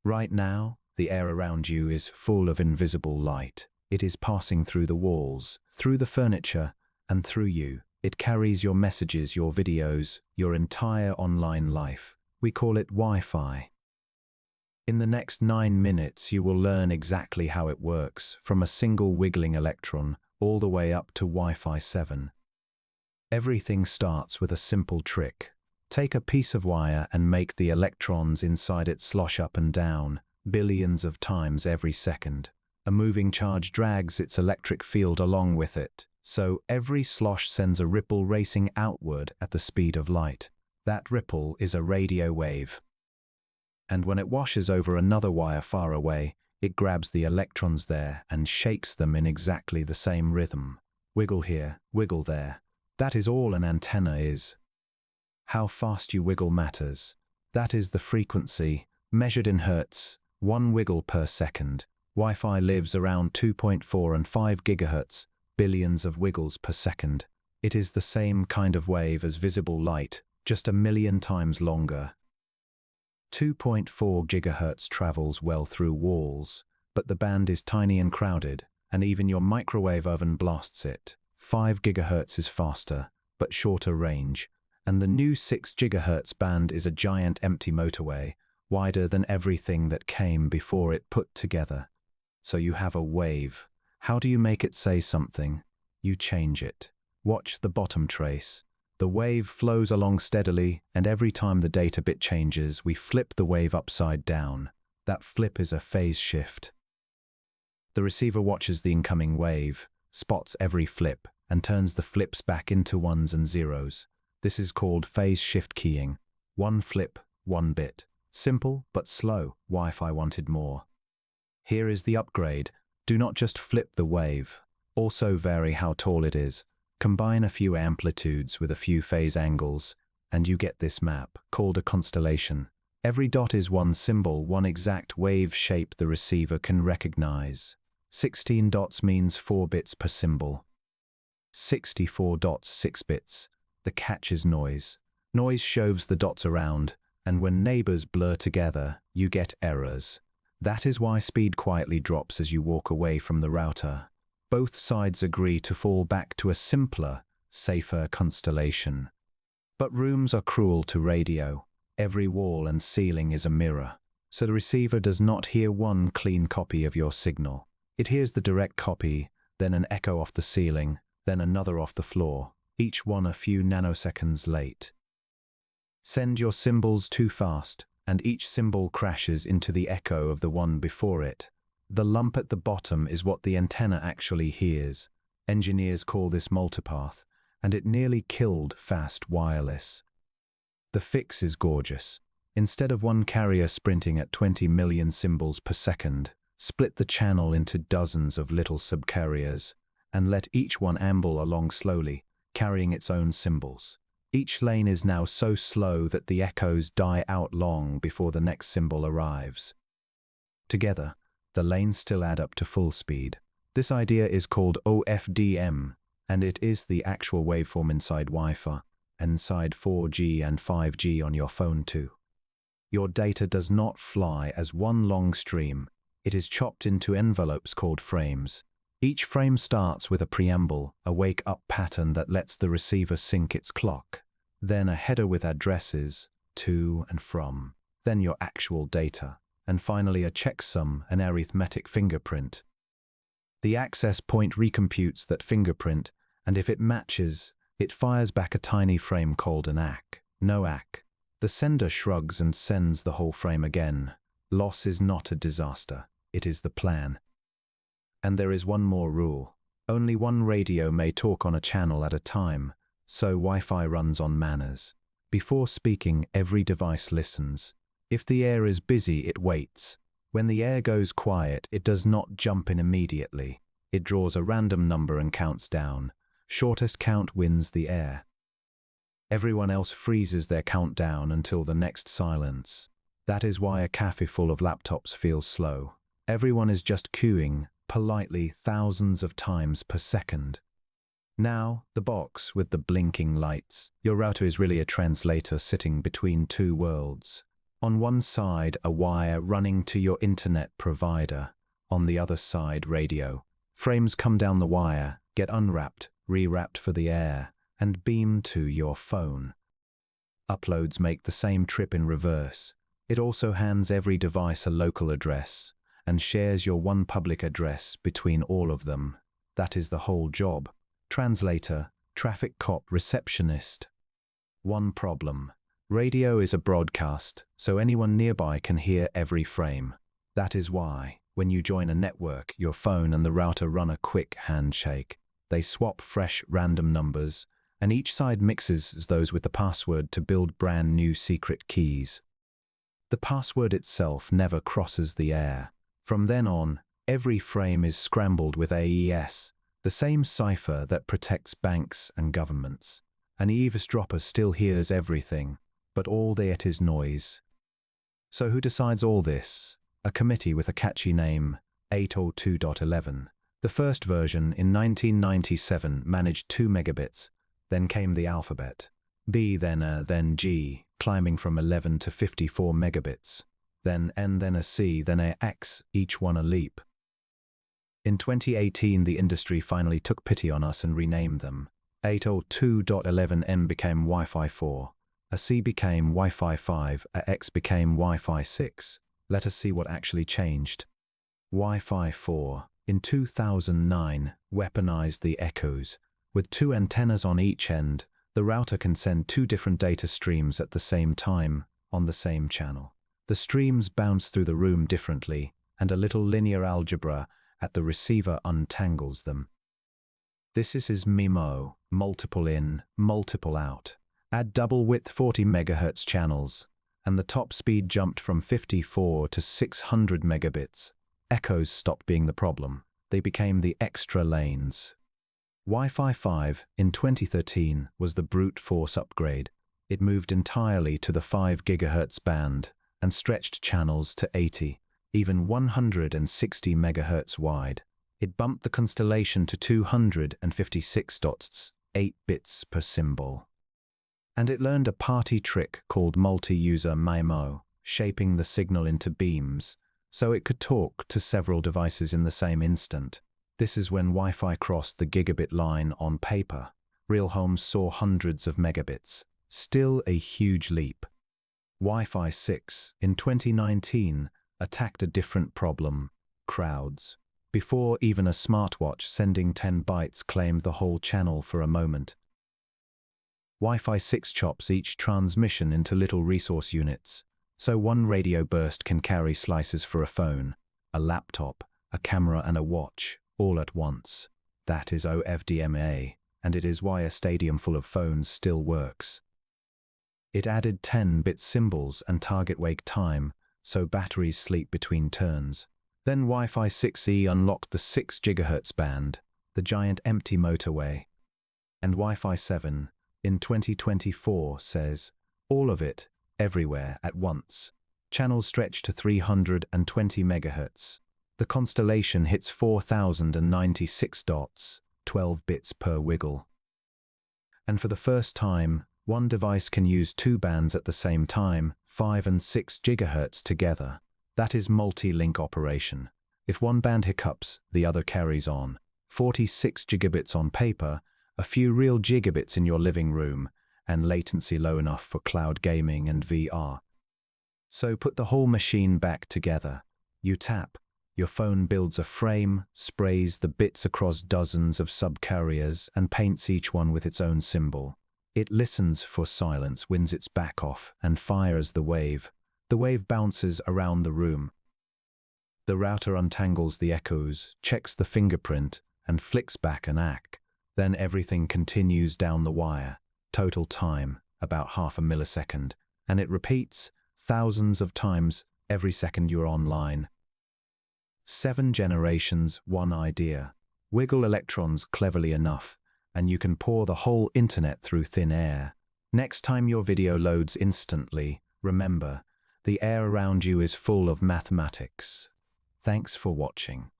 Right now, the air around you is full of invisible light. It is passing through the walls, through the furniture, and through you. It carries your messages, your videos, your entire online life. We call it Wi-Fi. In the next 9 minutes, you will learn exactly how it works, from a single wiggling electron all the way up to Wi-Fi 7. Everything starts with a simple trick. Take a piece of wire and make the electrons inside it slosh up and down, billions of times every second. A moving charge drags its electric field along with it, so every slosh sends a ripple racing outward at the speed of light. That ripple is a radio wave. And when it washes over another wire far away, it grabs the electrons there and shakes them in exactly the same rhythm. Wiggle here, wiggle there. That is all an antenna is. How fast you wiggle matters. That is the frequency, measured in hertz, 1 wiggle per second. Wi-Fi lives around 2.4 and 5 gigahertz, billions of wiggles per second. It is the same kind of wave as visible light, just a million times longer. 2.4 gigahertz travels well through walls, but the band is tiny and crowded, and even your microwave oven blasts it. 5 gigahertz is faster, but shorter range, and the new 6 gigahertz band is a giant empty motorway, wider than everything that came before it put together. So you have a wave. How do you make it say something? You change it. Watch the bottom trace. The wave flows along steadily, and every time the data bit changes, we flip the wave upside down. That flip is a phase shift. The receiver watches the incoming wave, spots every flip, and turns the flips back into ones and zeros. This is called phase shift keying. 1 flip, 1 bit. Simple but slow. Wi-Fi wanted more. Here is the upgrade. Do not just flip the wave. Also vary how tall it is. Combine a few amplitudes with a few phase angles, and you get this map, called a constellation. Every dot is one symbol, one exact wave shape the receiver can recognize. 16 dots means 4 bits per symbol. 64 dots, 6 bits. The catch is noise. Noise shoves the dots around, and when neighbors blur together, you get errors. That is why speed quietly drops as you walk away from the router. Both sides agree to fall back to a simpler, safer constellation. But rooms are cruel to radio. Every wall and ceiling is a mirror, so the receiver does not hear one clean copy of your signal. It hears the direct copy, then an echo off the ceiling, then another off the floor, each one a few nanoseconds late. Send your symbols too fast, and each symbol crashes into the echo of the one before it. The lump at the bottom is what the antenna actually hears. Engineers call this multipath, and it nearly killed fast wireless. The fix is gorgeous. Instead of one carrier sprinting at 20 million symbols per second, split the channel into dozens of little subcarriers, and let each one amble along slowly, carrying its own symbols. Each lane is now so slow that the echoes die out long before the next symbol arrives. Together, the lanes still add up to full speed. This idea is called OFDM, and it is the actual waveform inside Wi-Fi, inside 4G and 5G on your phone too. Your data does not fly as one long stream. It is chopped into envelopes called frames. Each frame starts with a preamble, a wake-up pattern that lets the receiver sync its clock. Then a header with addresses, to and from. Then your actual data. And finally a checksum, an arithmetic fingerprint. The access point recomputes that fingerprint, and if it matches, it fires back a tiny frame called an ACK. No ACK. The sender shrugs and sends the whole frame again. Loss is not a disaster. It is the plan. And there is one more rule. Only one radio may talk on a channel at a time, so Wi-Fi runs on manners. Before speaking, every device listens. If the air is busy, it waits. When the air goes quiet, it does not jump in immediately. It draws a random number and counts down. Shortest count wins the air. Everyone else freezes their countdown until the next silence. That is why a cafe full of laptops feels slow. Everyone is just queuing, politely, thousands of times per second. Now, the box with the blinking lights. Your router is really a translator sitting between two worlds. On one side, a wire running to your internet provider. On the other side, radio. Frames come down the wire, get unwrapped, rewrapped for the air, and beamed to your phone. Uploads make the same trip in reverse. It also hands every device a local address and shares your one public address between all of them. That is the whole job. Translator, traffic cop, receptionist. One problem. Radio is a broadcast, so anyone nearby can hear every frame. That is why, when you join a network, your phone and the router run a quick handshake. They swap fresh random numbers, and each side mixes those with the password to build brand new secret keys. The password itself never crosses the air. From then on, every frame is scrambled with AES, the same cipher that protects banks and governments. An eavesdropper still hears everything, but all they get is noise. So who decides all this? A committee with a catchy name, 802.11. The first version in 1997 managed 2 megabits. Then came the alphabet. B, then A, then G, climbing from 11 to 54 megabits. Then N, then a C, then a X, each one a leap. In 2018, the industry finally took pity on us and renamed them. 802.11n became Wi-Fi 4. A C became Wi-Fi 5, a X became Wi-Fi 6. Let us see what actually changed. Wi-Fi 4, in 2009, weaponized the echoes. With 2 antennas on each end, the router can send 2 different data streams at the same time, on the same channel. The streams bounce through the room differently, and a little linear algebra at the receiver untangles them. This is MU-MIMO, multiple in, multiple out. Add double width 40 MHz channels, and the top speed jumped from 54 to 600 megabits. Echoes stopped being the problem. They became the extra lanes. Wi-Fi 5 in 2013 was the brute force upgrade. It moved entirely to the 5 GHz band and stretched channels to 80, even 160 MHz wide. It bumped the constellation to 256 dots, 8 bits per symbol. And it learned a party trick called multi-user MIMO, shaping the signal into beams, so it could talk to several devices in the same instant. This is when Wi-Fi crossed the gigabit line on paper. Real homes saw hundreds of megabits. Still a huge leap. Wi-Fi 6, in 2019, attacked a different problem: crowds. Before even a smartwatch sending 10 bytes claimed the whole channel for a moment. Wi-Fi 6 chops each transmission into little resource units, so one radio burst can carry slices for a phone, a laptop, a camera and a watch, all at once. That is OFDMA, and it is why a stadium full of phones still works. It added 10-bit symbols and target wake time, so batteries sleep between turns. Then Wi-Fi 6E unlocked the 6 GHz band, the giant empty motorway. And Wi-Fi 7, in 2024, says, all of it, everywhere, at once. Channels stretch to 320 MHz. The constellation hits 4,096 dots, 12 bits per wiggle. And for the first time, one device can use 2 bands at the same time, 5 and 6 GHz together. That is multi-link operation. If one band hiccups, the other carries on. 46 gigabits on paper, a few real gigabits in your living room, and latency low enough for cloud gaming and VR. So put the whole machine back together. You tap. Your phone builds a frame, sprays the bits across dozens of subcarriers, and paints each one with its own symbol. It listens for silence, wins its back off, and fires the wave. The wave bounces around the room. The router untangles the echoes, checks the fingerprint, and flicks back an ACK. Then everything continues down the wire. Total time, about half a millisecond. And it repeats thousands of times every second you're online. 7 generations, 1 idea. Wiggle electrons cleverly enough, and you can pour the whole internet through thin air. Next time your video loads instantly, remember, the air around you is full of mathematics. Thanks for watching.